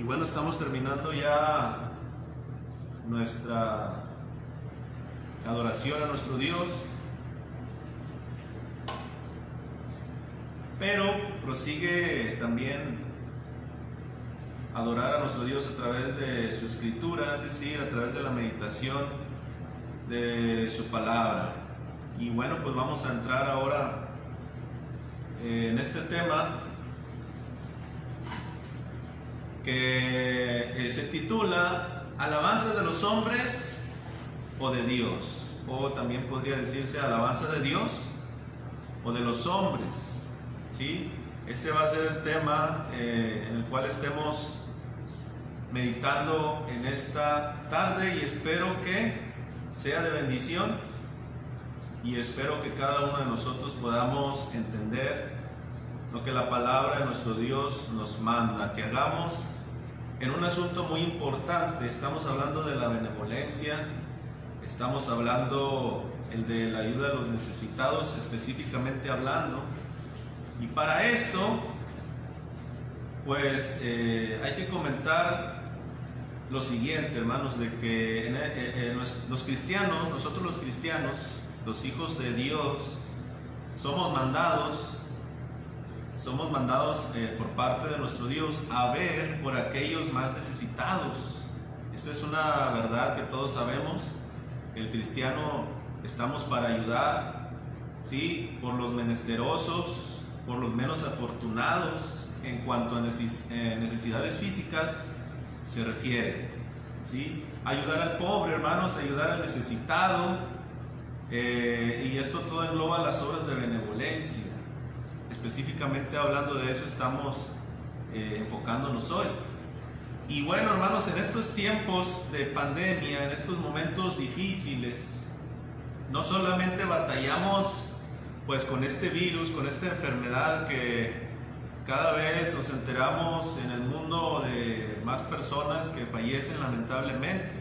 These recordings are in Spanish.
Y bueno, estamos terminando ya nuestra adoración a nuestro Dios, pero prosigue también adorar a nuestro Dios a través de su escritura, es decir, a través de la meditación de su palabra. Y bueno, pues vamos a entrar ahora en este tema que se titula Alabanza de los hombres o de Dios, o también podría decirse alabanza de Dios o de los hombres, ¿sí? Ese va a ser el tema en el cual estemos meditando en esta tarde, y espero que sea de bendición, y espero que cada uno de nosotros podamos entender lo que la palabra de nuestro Dios nos manda que hagamos en un asunto muy importante. Estamos hablando de la benevolencia, estamos hablando el de la ayuda a los necesitados, específicamente hablando, y para esto pues hay que comentar lo siguiente, hermanos, de que los cristianos, nosotros los cristianos, los hijos de Dios, somos mandados por parte de nuestro Dios a ver por aquellos más necesitados. Esta es una verdad que todos sabemos, que el cristiano estamos para ayudar, ¿sí?, por los menesterosos, por los menos afortunados en cuanto a necesidades físicas se refiere, ¿sí? Ayudar al pobre, hermanos, ayudar al necesitado, y esto todo engloba las obras de benevolencia. Específicamente hablando de eso estamos enfocándonos hoy. Y bueno, hermanos, en estos tiempos de pandemia, en estos momentos difíciles, no solamente batallamos pues con este virus, con esta enfermedad que cada vez nos enteramos en el mundo de más personas que fallecen lamentablemente,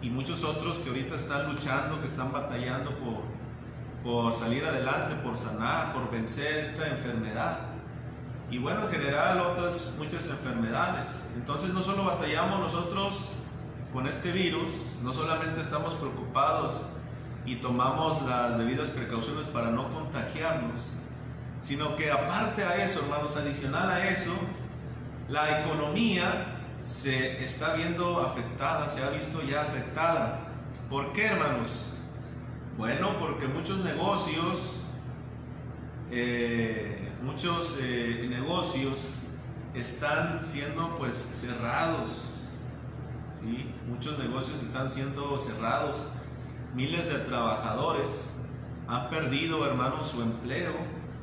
y muchos otros que ahorita están luchando, que están batallando por salir adelante, por sanar, por vencer esta enfermedad, y bueno, en general otras muchas enfermedades. Entonces no solo batallamos nosotros con este virus, no solamente estamos preocupados y tomamos las debidas precauciones para no contagiarnos, sino que aparte a eso, hermanos, adicional a eso, la economía se está viendo afectada, se ha visto ya afectada. ¿Por qué, hermanos? Bueno, porque muchos negocios están siendo pues cerrados, ¿sí? Muchos negocios están siendo cerrados. Miles de trabajadores han perdido, hermanos, su empleo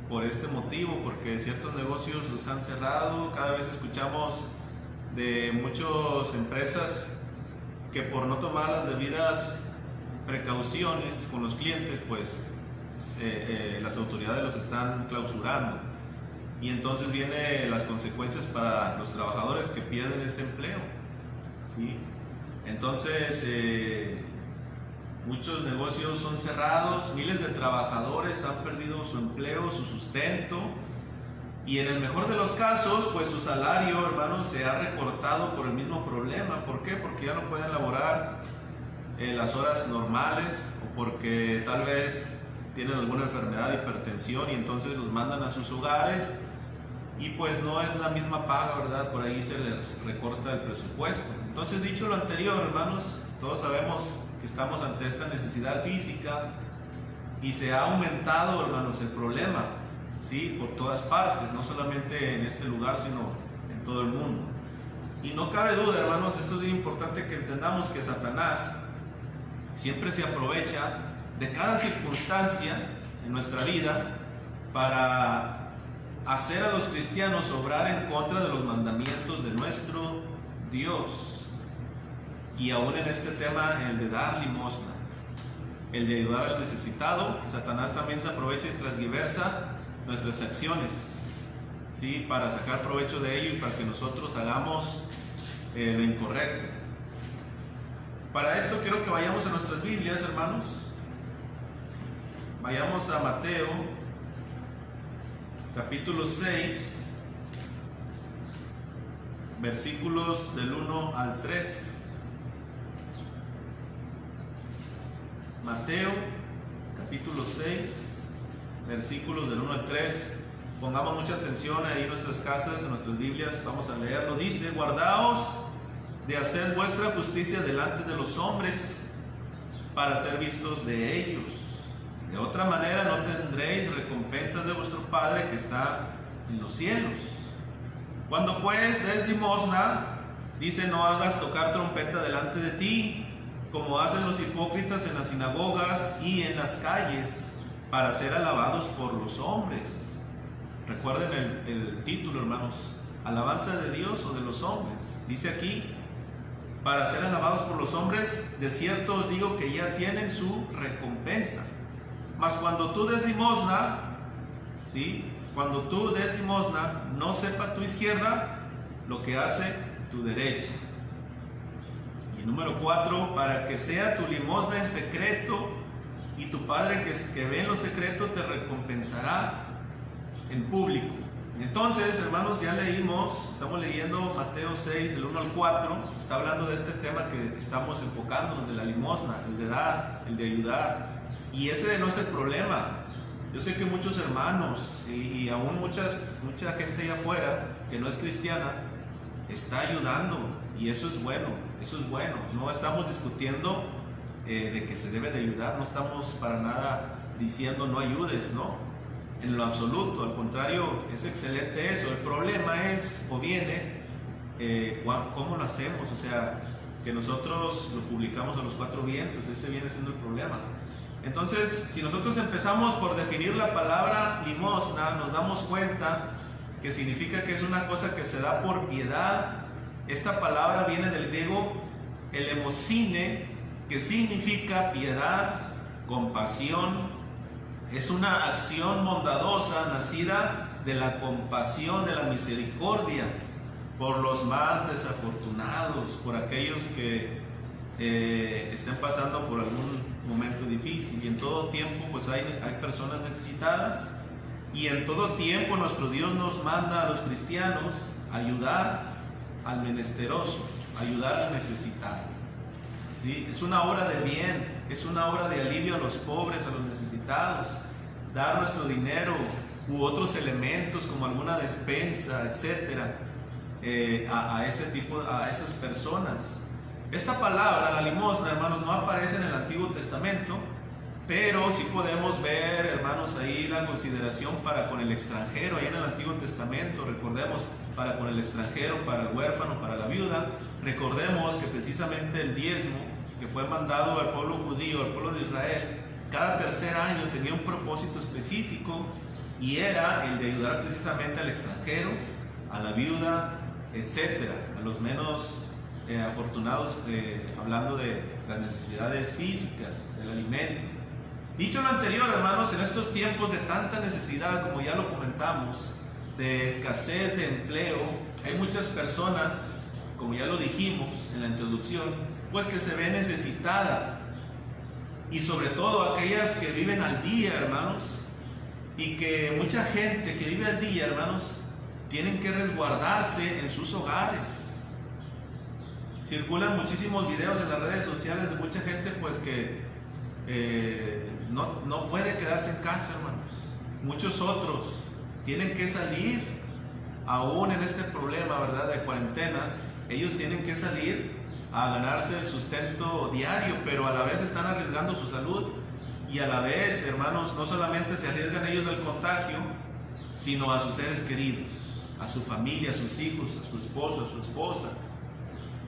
por este motivo, porque ciertos negocios los han cerrado. Cada vez escuchamos de muchas empresas que por no tomar las debidas precauciones con los clientes, pues las autoridades los están clausurando, y entonces vienen las consecuencias para los trabajadores que pierden ese empleo, ¿sí? Entonces muchos negocios son cerrados, miles de trabajadores han perdido su empleo, su sustento, y en el mejor de los casos, pues su salario, hermanos, se ha recortado por el mismo problema. ¿Por qué? Porque ya no pueden laborar las horas normales, o porque tal vez tienen alguna enfermedad, hipertensión, y entonces los mandan a sus hogares, y pues no es la misma paga, ¿verdad? Por ahí se les recorta el presupuesto. Entonces, dicho lo anterior, hermanos, todos sabemos que estamos ante esta necesidad física, y se ha aumentado, hermanos, el problema, ¿sí?, por todas partes, no solamente en este lugar, sino en todo el mundo. Y no cabe duda, hermanos, esto es muy importante que entendamos, que Satanás siempre se aprovecha de cada circunstancia en nuestra vida para hacer a los cristianos obrar en contra de los mandamientos de nuestro Dios. Y aún en este tema, el de dar limosna, el de ayudar al necesitado, Satanás también se aprovecha y transgiversa nuestras acciones, ¿sí?, para sacar provecho de ello y para que nosotros hagamos lo incorrecto. Para esto quiero que vayamos a nuestras Biblias, hermanos. Vayamos a Mateo capítulo 6, versículos del 1 al 3. Mateo capítulo 6, versículos del 1 al 3. Pongamos mucha atención ahí en nuestras casas, en nuestras Biblias, vamos a leerlo. Dice: guardaos de hacer vuestra justicia delante de los hombres, para ser vistos de ellos. De otra manera no tendréis recompensas de vuestro Padre que está en los cielos. Cuando pues des limosna, dice, no hagas tocar trompeta delante de ti, como hacen los hipócritas en las sinagogas y en las calles, para ser alabados por los hombres. Recuerden el título, hermanos: alabanza de Dios o de los hombres. Dice aquí, para ser alabados por los hombres. De cierto os digo que ya tienen su recompensa. Mas cuando tú des limosna, ¿sí? Cuando tú des limosna, no sepa tu izquierda lo que hace tu derecha. Y número 4, para que sea tu limosna en secreto, y tu Padre que ve en lo secreto te recompensará en público. Entonces, hermanos, ya leímos, estamos leyendo Mateo 6 del 1 al 4, está hablando de este tema que estamos enfocándonos, de la limosna, el de dar, el de ayudar. Y ese no es el problema. Yo sé que muchos hermanos y aún mucha gente allá afuera que no es cristiana está ayudando, y eso es bueno, eso es bueno. No estamos discutiendo de que se debe de ayudar, no estamos para nada diciendo no ayudes, no, en lo absoluto, al contrario, es excelente eso. El problema es, o viene, ¿cómo lo hacemos? O sea, que nosotros lo publicamos a los 4 vientos, ese viene siendo el problema. Entonces, si nosotros empezamos por definir la palabra limosna, nos damos cuenta que significa que es una cosa que se da por piedad. Esta palabra viene del griego elemosine, que significa piedad, compasión. Es una acción bondadosa nacida de la compasión, de la misericordia por los más desafortunados, por aquellos que estén pasando por algún momento difícil. Y en todo tiempo pues hay personas necesitadas, y en todo tiempo nuestro Dios nos manda a los cristianos ayudar al menesteroso, ayudar al necesitado, ¿sí? Es una obra de bien, es una obra de alivio a los pobres, a los necesitados. Dar nuestro dinero u otros elementos como alguna despensa, etcétera, a esas personas. Esta palabra, la limosna, hermanos, no aparece en el Antiguo Testamento, pero sí podemos ver, hermanos, ahí la consideración para con el extranjero. Ahí en el Antiguo Testamento, recordemos, para con el extranjero, para el huérfano, para la viuda. Recordemos que precisamente el diezmo que fue mandado al pueblo judío, al pueblo de Israel, cada tercer año tenía un propósito específico, y era el de ayudar precisamente al extranjero, a la viuda, etcétera, a los menos afortunados, hablando de las necesidades físicas, del alimento. Dicho lo anterior, hermanos, en estos tiempos de tanta necesidad, como ya lo comentamos, de escasez de empleo, hay muchas personas, como ya lo dijimos en la introducción, pues que se ven necesitadas, y sobre todo aquellas que viven al día, hermanos, y que mucha gente que vive al día, hermanos, tienen que resguardarse en sus hogares. Circulan muchísimos videos en las redes sociales de mucha gente pues que no puede quedarse en casa, hermanos. Muchos otros tienen que salir, aún en este problema, ¿verdad?, de cuarentena. Ellos tienen que salir a ganarse el sustento diario, pero a la vez están arriesgando su salud, y a la vez, hermanos, no solamente se arriesgan ellos al contagio, sino a sus seres queridos, a su familia, a sus hijos, a su esposo, a su esposa,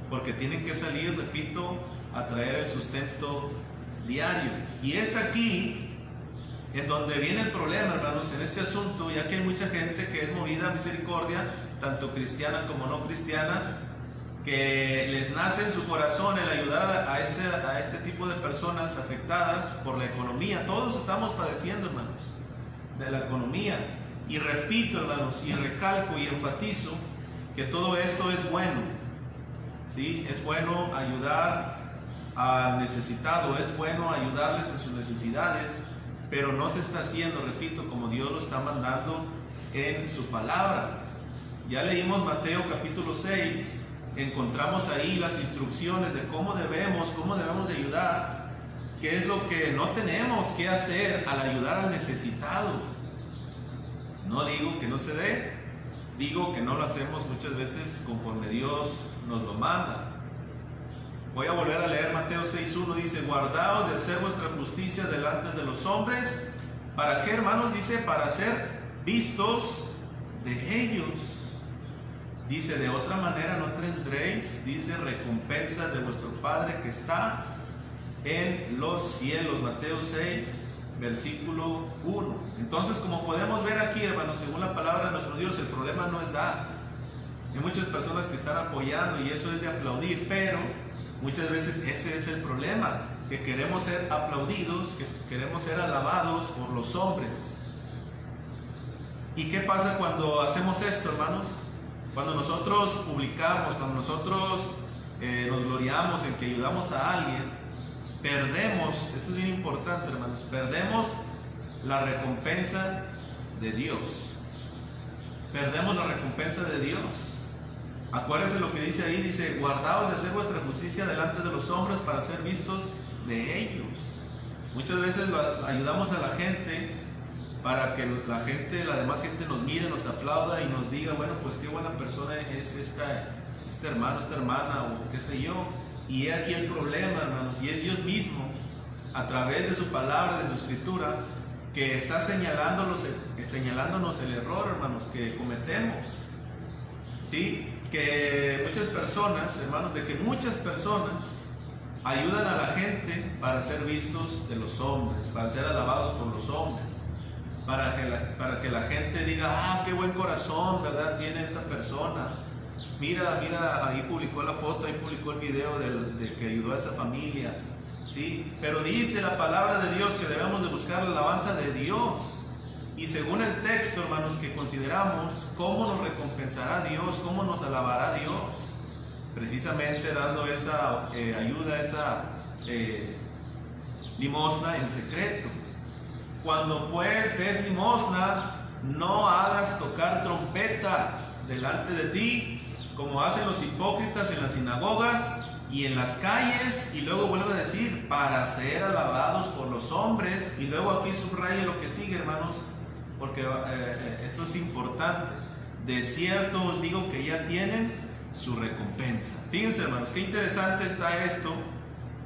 porque tienen que salir, repito, a traer el sustento diario. Y es aquí en donde viene el problema, hermanos, en este asunto, ya que hay mucha gente que es movida a misericordia, tanto cristiana como no cristiana, que les nace en su corazón el ayudar a este tipo de personas afectadas por la economía. Todos estamos padeciendo, hermanos, de la economía. Y repito, hermanos, y recalco y enfatizo que todo esto es bueno. Sí, es bueno ayudar al necesitado, es bueno ayudarles en sus necesidades, pero no se está haciendo, repito, como Dios lo está mandando en su palabra. Ya leímos Mateo capítulo 6, encontramos ahí las instrucciones de cómo debemos de ayudar, qué es lo que no tenemos que hacer al ayudar al necesitado. No digo que no se dé, digo que no lo hacemos muchas veces conforme Dios nos lo manda. Voy a volver a leer Mateo 6:1, dice: guardaos de hacer vuestra justicia delante de los hombres. ¿Para qué, hermanos? Dice: para ser vistos de ellos. Dice: de otra manera no tendréis, dice, recompensa de vuestro Padre que está en los cielos. Mateo 6, versículo 1. Entonces, como podemos ver aquí, hermanos, según la palabra de nuestro Dios, el problema no es dar. Hay muchas personas que están apoyando y eso es de aplaudir, pero muchas veces ese es el problema, que queremos ser aplaudidos, que queremos ser alabados por los hombres. ¿Y qué pasa cuando hacemos esto, hermanos? Cuando nosotros publicamos, cuando nosotros nos gloriamos en que ayudamos a alguien, perdemos, esto es bien importante, hermanos, perdemos la recompensa de Dios. Perdemos la recompensa de Dios. Acuérdense lo que dice ahí, dice: guardaos de hacer vuestra justicia delante de los hombres para ser vistos de ellos. Muchas veces ayudamos a la gente para que la demás gente nos mire, nos aplauda y nos diga: bueno, pues qué buena persona es este hermano, esta hermana, o qué sé yo. Y he aquí el problema, hermanos, y es Dios mismo, a través de su palabra, de su escritura, que está señalándonos el error, hermanos, que cometemos. ¿Sí? Que muchas personas, hermanos, de que muchas personas ayudan a la gente para ser vistos de los hombres, para ser alabados por los hombres, para que la gente diga: ah, qué buen corazón, ¿verdad?, tiene esta persona. Mira, ahí publicó la foto, ahí publicó el video de que ayudó a esa familia. ¿Sí? Pero dice la palabra de Dios que debemos de buscar la alabanza de Dios. Y según el texto, hermanos, que consideramos, ¿cómo nos recompensará Dios? ¿Cómo nos alabará Dios? Precisamente dando esa ayuda, esa limosna en secreto. Cuando pues des limosna, no hagas tocar trompeta delante de ti, como hacen los hipócritas en las sinagogas y en las calles, y luego vuelve a decir: para ser alabados por los hombres. Y luego aquí subraya lo que sigue, hermanos, porque esto es importante: de cierto os digo que ya tienen su recompensa. Fíjense, hermanos, qué interesante está esto,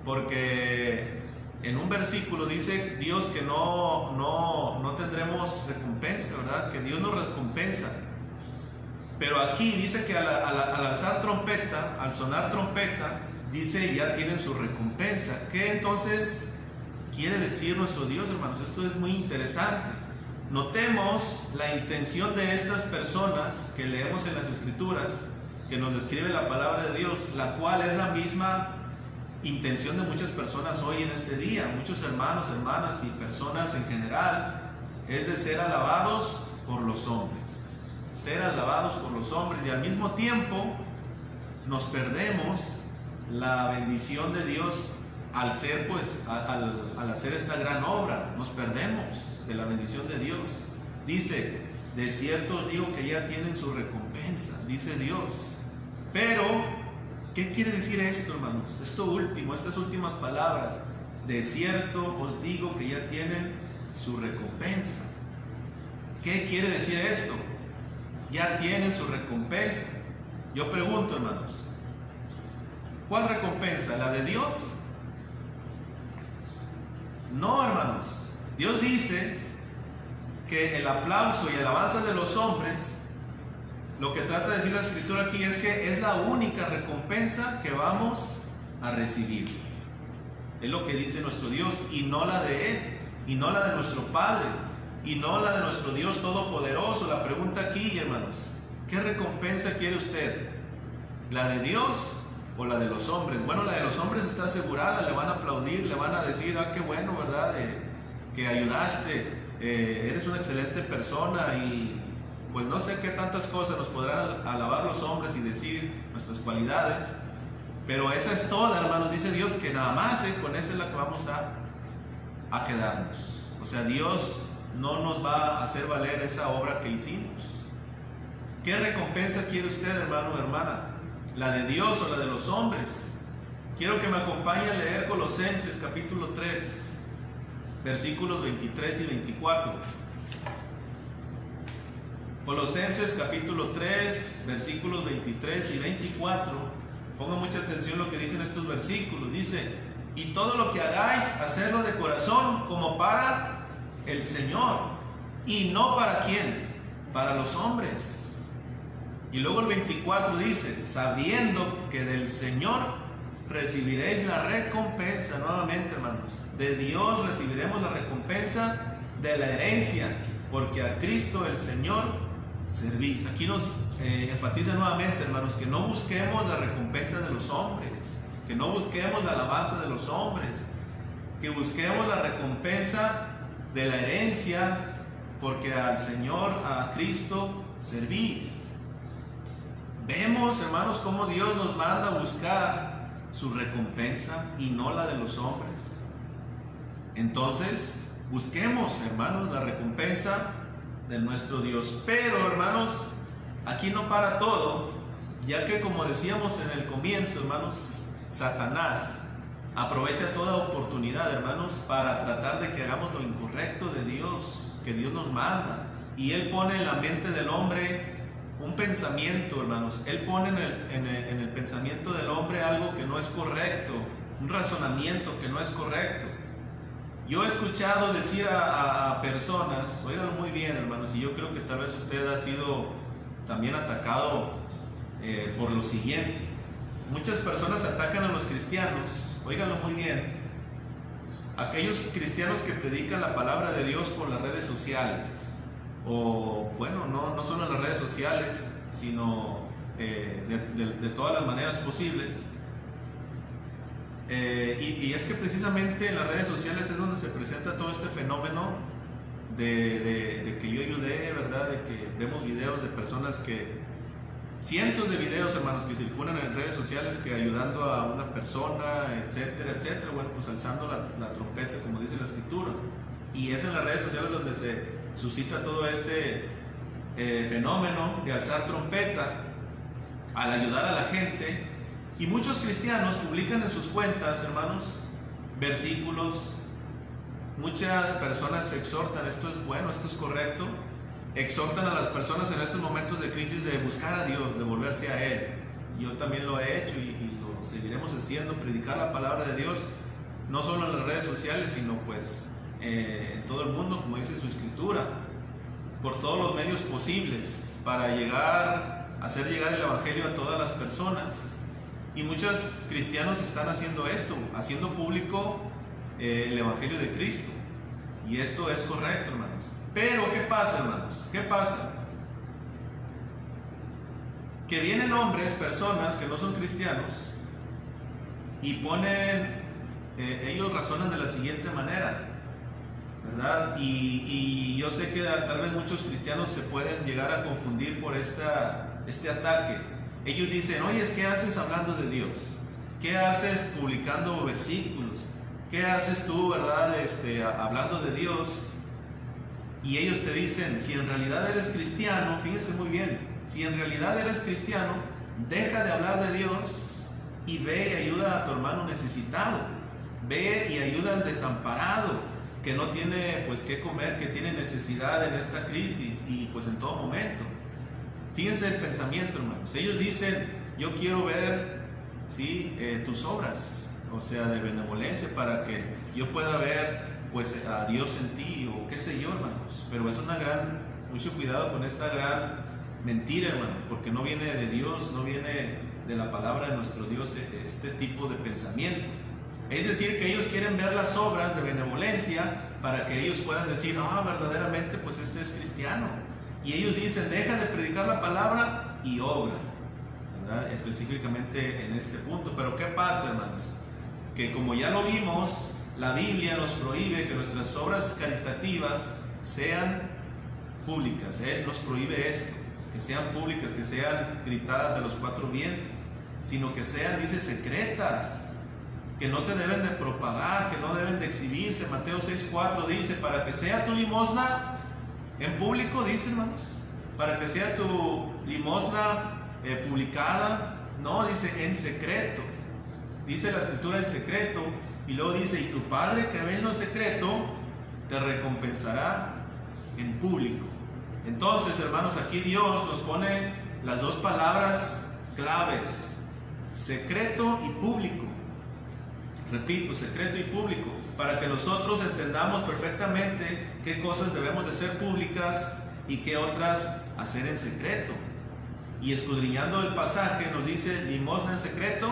porque en un versículo dice Dios que no tendremos recompensa, ¿verdad? Que Dios nos recompensa. Pero aquí dice que al alzar trompeta, al sonar trompeta, dice: ya tienen su recompensa. ¿Qué entonces quiere decir nuestro Dios, hermanos? Esto es muy interesante. Notemos la intención de estas personas que leemos en las Escrituras, que nos describe la palabra de Dios, la cual es la misma intención de muchas personas hoy en este día. Muchos hermanos, hermanas y personas en general, es de ser alabados por los hombres. Ser alabados por los hombres, y al mismo tiempo nos perdemos la bendición de Dios al hacer esta gran obra. Nos perdemos de la bendición de Dios. Dice: de cierto os digo que ya tienen su recompensa, dice Dios. Pero ¿qué quiere decir esto, hermanos? Esto último, estas últimas palabras: de cierto os digo que ya tienen su recompensa. ¿Qué quiere decir esto? Ya tienen su recompensa. Yo pregunto, hermanos, ¿cuál recompensa? ¿La de Dios? No, hermanos. Dios dice que el aplauso y alabanza de los hombres, lo que trata de decir la Escritura aquí es que es la única recompensa que vamos a recibir. Es lo que dice nuestro Dios, y no la de Él, y no la de nuestro Padre, y no la de nuestro Dios Todopoderoso. La pregunta aquí, hermanos, ¿qué recompensa quiere usted? ¿La de Dios o la de los hombres? Bueno, la de los hombres está asegurada, le van a aplaudir, le van a decir: ah, qué bueno, ¿verdad?, que ayudaste, eres una excelente persona, y pues no sé qué tantas cosas nos podrán alabar los hombres y decir nuestras cualidades. Pero esa es toda, hermanos, dice Dios, que nada más con esa es la que vamos a quedarnos. O sea, Dios no nos va a hacer valer esa obra que hicimos. ¿Qué recompensa quiere usted, hermano o hermana? ¿La de Dios o la de los hombres? Quiero que me acompañe a leer Colosenses capítulo 3, versículos 23 y 24. Colosenses capítulo 3, versículos 23 y 24. Pongan mucha atención lo que dicen estos versículos. Dice: y todo lo que hagáis, hacedlo de corazón, como para el Señor, y no para ¿quién? Para los hombres. Y luego el 24 dice: sabiendo que del Señor recibiréis la recompensa. Nuevamente, hermanos, de Dios recibiremos la recompensa de la herencia, porque a Cristo el Señor servís. Aquí nos enfatiza nuevamente, hermanos, que no busquemos la recompensa de los hombres, que no busquemos la alabanza de los hombres, que busquemos la recompensa de la herencia, porque al Señor, a Cristo servís. Vemos, hermanos, cómo Dios nos manda a buscar su recompensa y no la de los hombres. Entonces, busquemos, hermanos, la recompensa de nuestro Dios. Pero, hermanos, aquí no para todo, ya que, como decíamos en el comienzo, hermanos, Satanás aprovecha toda oportunidad, hermanos, para tratar de que hagamos lo incorrecto de Dios, que Dios nos manda. Y Él pone en la mente del hombre un pensamiento, hermanos. Él pone en el pensamiento del hombre algo que no es correcto, un razonamiento que no es correcto. Yo he escuchado decir a personas, óigalo muy bien, hermanos, y yo creo que tal vez usted ha sido también atacado por lo siguiente. Muchas personas atacan a los cristianos, óigalo muy bien, aquellos cristianos que predican la palabra de Dios por las redes sociales. O bueno, no solo en las redes sociales, sino de todas las maneras posibles. Y es que precisamente en las redes sociales es donde se presenta todo este fenómeno de que yo ayudé, ¿verdad? De que vemos videos de personas que, cientos de videos, hermanos, que circulan en redes sociales, que ayudando a una persona, etcétera, etcétera, bueno, pues alzando la trompeta, como dice la Escritura. Y es en las redes sociales donde se suscita todo este fenómeno de alzar trompeta al ayudar a la gente. Y muchos cristianos publican en sus cuentas, hermanos, versículos. Muchas personas exhortan: esto es bueno, esto es correcto. Exhortan a las personas en estos momentos de crisis de buscar a Dios, de volverse a Él. Yo también lo he hecho y lo seguiremos haciendo, predicar la palabra de Dios, no solo en las redes sociales, sino pues en todo el mundo, como dice su Escritura, por todos los medios posibles, para hacer llegar el Evangelio a todas las personas. Y muchos cristianos están haciendo esto, haciendo público el Evangelio de Cristo. Y esto es correcto, hermanos. Pero ¿qué pasa, hermanos? ¿Qué pasa? Que vienen hombres, personas que no son cristianos, y ellos razonan de la siguiente manera, ¿verdad? Y yo sé que tal vez muchos cristianos se pueden llegar a confundir por este ataque. Ellos dicen: oye, ¿qué haces hablando de Dios? ¿Qué haces publicando versículos? ¿Qué haces tú, verdad, hablando de Dios? Y ellos te dicen: si en realidad eres cristiano, fíjense muy bien, si en realidad eres cristiano, deja de hablar de Dios y ve y ayuda a tu hermano necesitado. Ve y ayuda al desamparado, que no tiene pues qué comer, que tiene necesidad en esta crisis y pues en todo momento. Fíjense el pensamiento, hermanos. Ellos dicen: yo quiero ver, ¿sí?, tus obras, o sea, de benevolencia, para que yo pueda ver pues a Dios en ti, o qué sé yo, hermanos. Pero es mucho cuidado con esta gran mentira, hermanos, porque no viene de Dios, no viene de la palabra de nuestro Dios este tipo de pensamiento. Es decir, que ellos quieren ver las obras de benevolencia para que ellos puedan decir: verdaderamente pues este es cristiano. Y ellos dicen: deja de predicar la palabra y obra, ¿verdad? Específicamente en este punto. Pero ¿qué pasa, hermanos? Que como ya lo vimos, la Biblia nos prohíbe que nuestras obras caritativas sean públicas. Él nos prohíbe esto, que sean públicas, que sean gritadas a los cuatro vientos, sino que sean, dice, secretas, que no se deben de propagar, que no deben de exhibirse. Mateo 6:4 dice: para que sea tu limosna en público, dice, hermanos, para que sea tu limosna publicada, no, dice en secreto. Dice la escritura en secreto, y luego dice, y tu Padre que ve en lo secreto, te recompensará en público. Entonces, hermanos, aquí Dios nos pone las dos palabras claves: secreto y público. Repito, secreto y público, para que nosotros entendamos perfectamente qué cosas debemos de ser públicas y qué otras hacer en secreto. Y escudriñando el pasaje nos dice limosna en secreto,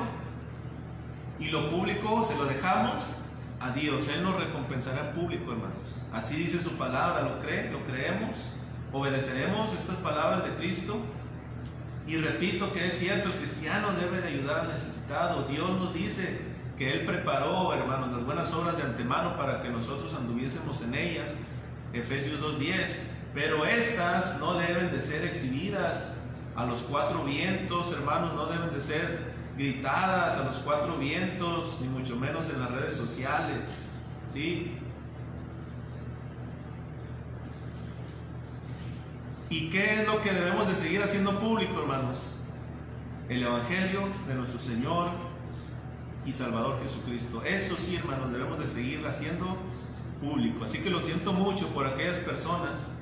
y lo público se lo dejamos a Dios. Él nos recompensará en público, hermanos. Así dice su palabra. ¿Lo creen? ¿Lo creemos? ¿Obedeceremos estas palabras de Cristo? Y repito que es cierto, el cristiano debe de ayudar al necesitado. Dios nos dice que Él preparó, hermanos, las buenas obras de antemano para que nosotros anduviésemos en ellas. Efesios 2:10. Pero estas no deben de ser exhibidas a los cuatro vientos, hermanos, no deben de ser gritadas a los cuatro vientos, ni mucho menos en las redes sociales, ¿sí? ¿Y qué es lo que debemos de seguir haciendo público, hermanos? El Evangelio de nuestro Señor y Salvador Jesucristo. Eso sí, hermanos, debemos de seguir haciendo público. Así que lo siento mucho por aquellas personas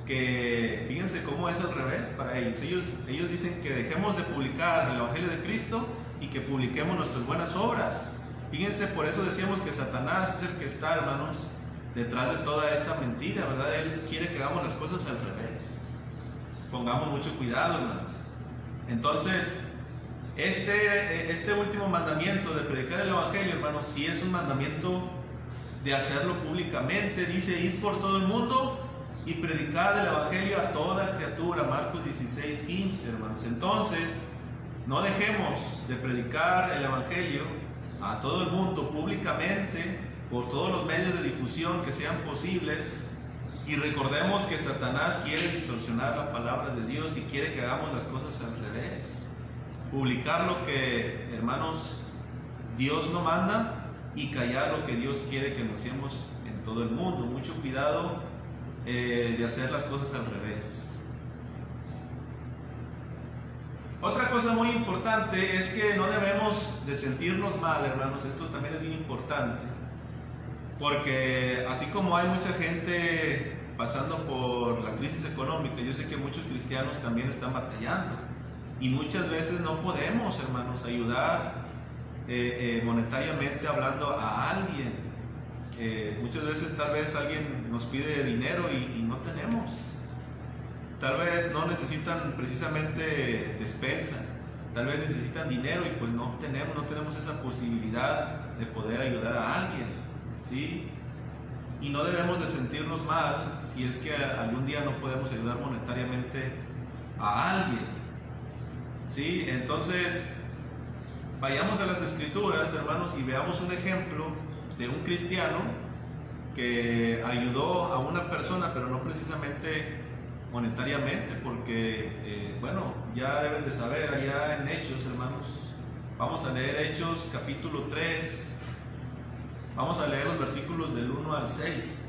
que, fíjense cómo es al revés para ellos. Ellos dicen que dejemos de publicar el Evangelio de Cristo y que publiquemos nuestras buenas obras. Fíjense, por eso decíamos que Satanás es el que está, hermanos, detrás de toda esta mentira, ¿verdad? Él quiere que hagamos las cosas al revés. Pongamos mucho cuidado, hermanos. Entonces, este último mandamiento de predicar el Evangelio, hermanos, sí es un mandamiento de hacerlo públicamente. Dice, id por todo el mundo y predicad el Evangelio a toda criatura. Marcos 16:15, hermanos. Entonces, no dejemos de predicar el Evangelio a todo el mundo públicamente, por todos los medios de difusión que sean posibles. Y recordemos que Satanás quiere distorsionar la palabra de Dios y quiere que hagamos las cosas al revés. Publicar lo que, hermanos, Dios no manda, y callar lo que Dios quiere que anunciemos en todo el mundo. Mucho cuidado de hacer las cosas al revés. Otra cosa muy importante es que no debemos de sentirnos mal, hermanos. Esto también es bien importante, porque así como hay mucha gente pasando por la crisis económica, yo sé que muchos cristianos también están batallando, y muchas veces no podemos, hermanos, ayudar monetariamente hablando a alguien. Muchas veces tal vez alguien nos pide dinero y no tenemos. Tal vez no necesitan precisamente despensa, tal vez necesitan dinero y pues no tenemos esa posibilidad de poder ayudar a alguien, ¿sí? Y no debemos de sentirnos mal si es que algún día no podemos ayudar monetariamente a alguien, ¿sí? Entonces, vayamos a las Escrituras, hermanos, y veamos un ejemplo de un cristiano que ayudó a una persona, pero no precisamente monetariamente, porque, bueno, ya deben de saber, allá en Hechos, hermanos, vamos a leer Hechos capítulo 3, vamos a leer los versículos del 1 al 6.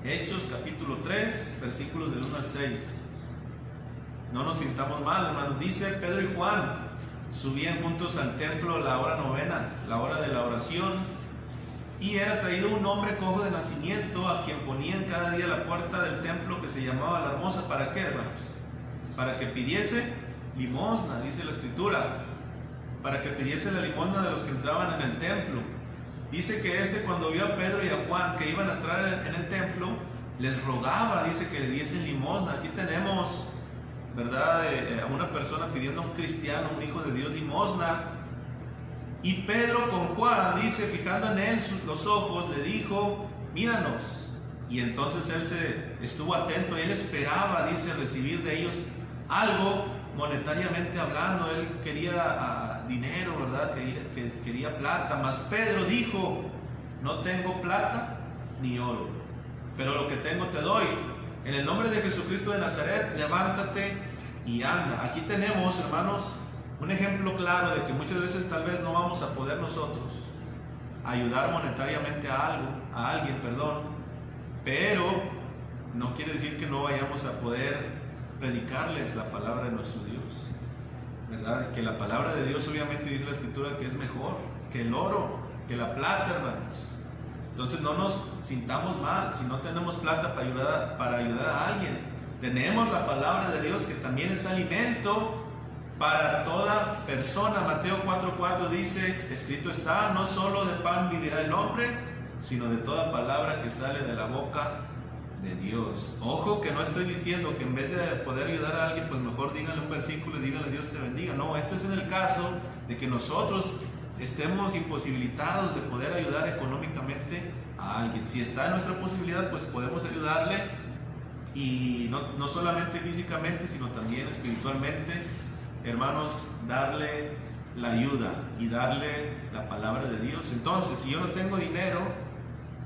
Hechos capítulo 3, versículos del 1 al 6. No nos sintamos mal, hermanos. Dice: Pedro y Juan subían juntos al templo a la hora novena, la hora de la oración, y era traído un hombre cojo de nacimiento, a quien ponían cada día a la puerta del templo, que se llamaba La Hermosa. ¿Para qué, hermanos? Para que pidiese limosna, dice la Escritura, para que pidiese la limosna de los que entraban en el templo. Dice que cuando vio a Pedro y a Juan que iban a entrar en el templo, les rogaba, dice, que le diesen limosna. Aquí tenemos, ¿verdad?, a una persona pidiendo a un cristiano, un hijo de Dios, limosna. Y Pedro con Juan, dice, fijando en él los ojos, le dijo: míranos. Y entonces él estuvo atento, y él esperaba, dice, recibir de ellos algo monetariamente hablando. Él quería dinero, ¿verdad? Quería plata. Mas Pedro dijo: no tengo plata ni oro, pero lo que tengo te doy. En el nombre de Jesucristo de Nazaret, levántate y anda. Aquí tenemos, hermanos, un ejemplo claro de que muchas veces tal vez no vamos a poder nosotros ayudar monetariamente a alguien, pero no quiere decir que no vayamos a poder predicarles la palabra de nuestro Dios, ¿verdad? Que la palabra de Dios, obviamente dice la Escritura, que es mejor que el oro, que la plata, hermanos. Entonces no nos sintamos mal si no tenemos plata para ayudar a alguien. Tenemos la palabra de Dios, que también es alimento para toda persona. Mateo 4:4 dice, escrito está, no solo de pan vivirá el hombre, sino de toda palabra que sale de la boca de Dios. Ojo, que no estoy diciendo que en vez de poder ayudar a alguien, pues mejor díganle un versículo y díganle Dios te bendiga. No, este es en el caso de que nosotros estemos imposibilitados de poder ayudar económicamente a alguien. Si está en nuestra posibilidad, pues podemos ayudarle, y no solamente físicamente, sino también espiritualmente, hermanos, darle la ayuda y darle la palabra de Dios. Entonces, si yo no tengo dinero,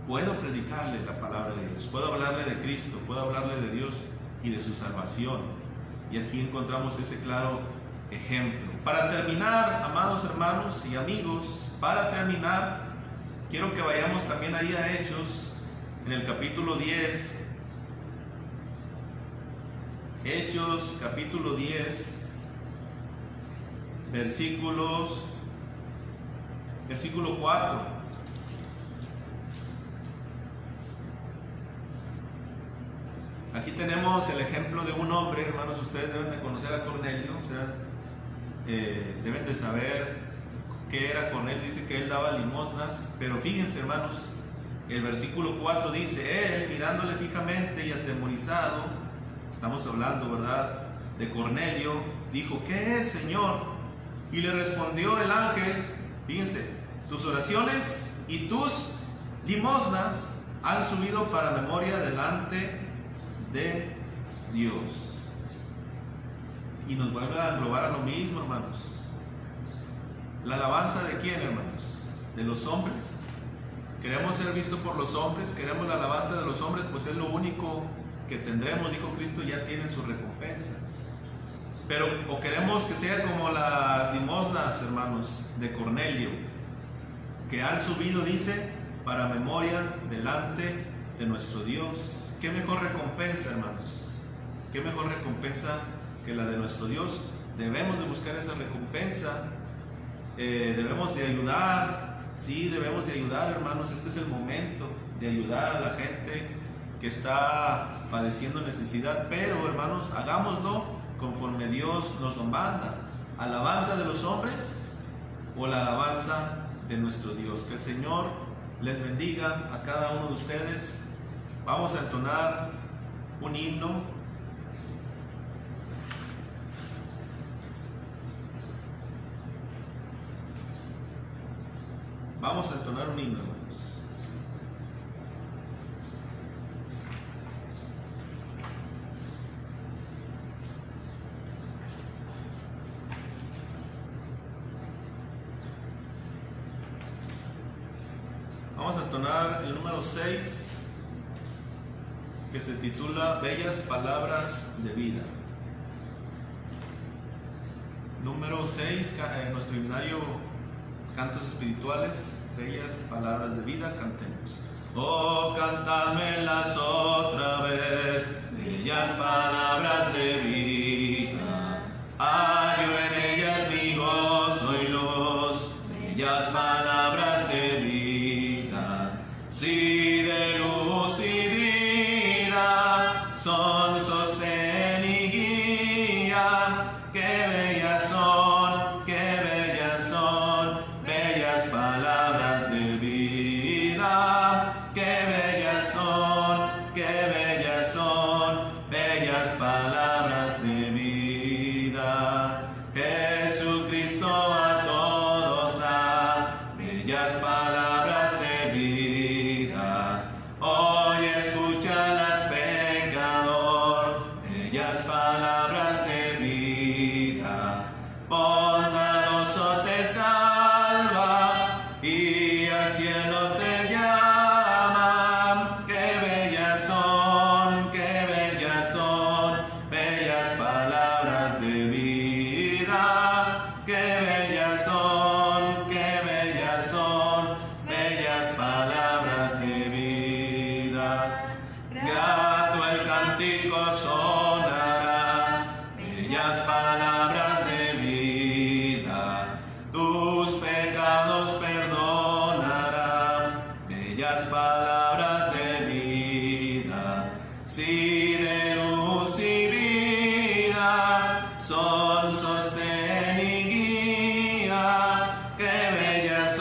puedo predicarle la palabra de Dios, puedo hablarle de Cristo, puedo hablarle de Dios y de su salvación. Y aquí encontramos ese claro ejemplo. Para terminar, amados hermanos y amigos, para terminar, quiero que vayamos también ahí a Hechos, en el capítulo 10. Hechos, capítulo 10, versículo 4. Aquí tenemos el ejemplo de un hombre, hermanos. Ustedes deben de conocer a Cornelio, o sea, deben de saber qué era Cornelio. Dice que él daba limosnas, pero fíjense, hermanos, el versículo 4 dice, él mirándole fijamente y atemorizado, estamos hablando, ¿verdad?, de Cornelio, dijo, ¿qué es, Señor? Y le respondió el ángel, fíjense, tus oraciones y tus limosnas han subido para memoria delante de Dios. Y nos vuelve a englobar a lo mismo, hermanos. ¿La alabanza de quién, hermanos? ¿De los hombres? ¿Queremos ser vistos por los hombres? ¿Queremos la alabanza de los hombres? Pues es lo único que tendremos, dijo Cristo, ya tienen su recompensa. Pero, o queremos que sea como las limosnas, hermanos, de Cornelio, que han subido, dice, para memoria delante de nuestro Dios. ¿Qué mejor recompensa, hermanos? ¿Qué mejor recompensa que la de nuestro Dios? Debemos de buscar esa recompensa. Debemos de ayudar. Sí, debemos de ayudar, hermanos. Este es el momento de ayudar a la gente que está padeciendo necesidad. Pero, hermanos, hagámoslo conforme Dios nos lo manda. ¿Alabanza de los hombres o la alabanza de nuestro Dios? Que el Señor les bendiga a cada uno de ustedes. Vamos a entonar un himno. Vamos a entonar un himno, hermanos. Vamos a entonar el número 6, que se titula Bellas Palabras de Vida. Número 6, nuestro himnario Cantos Espirituales, Bellas Palabras de Vida. Cantemos. Oh, cantadmelas otra vez, bellas palabras de vida. Hallo en ellas mi gozo y luz, bellas palabras de vida. Sí, de luz y vida son sostén y guía. Qué bellas son, qué bellas son, bellas palabras de vida. Qué bellas son, qué bellas son, bellas palabras de vida. Jesucristo a todos da bellas palabras de vida. Hoy escúchalas, pecador, bellas palabras de vida. Bondadoso te salva y al cielo te llama. Qué bellas son, qué bellas son, bellas palabras de vida. Qué bellas son, qué bellas son, bellas palabras de vida. Grato el cántico sonará luz y vida, son sostén y guía. Qué bellas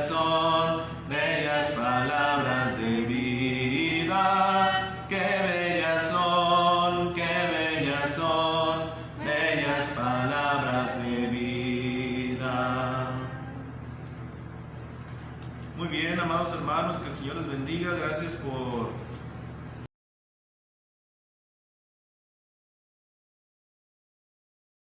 son, bellas palabras de vida. Qué bellas son, bellas palabras de vida. Muy bien, amados hermanos, que el Señor les bendiga. Gracias por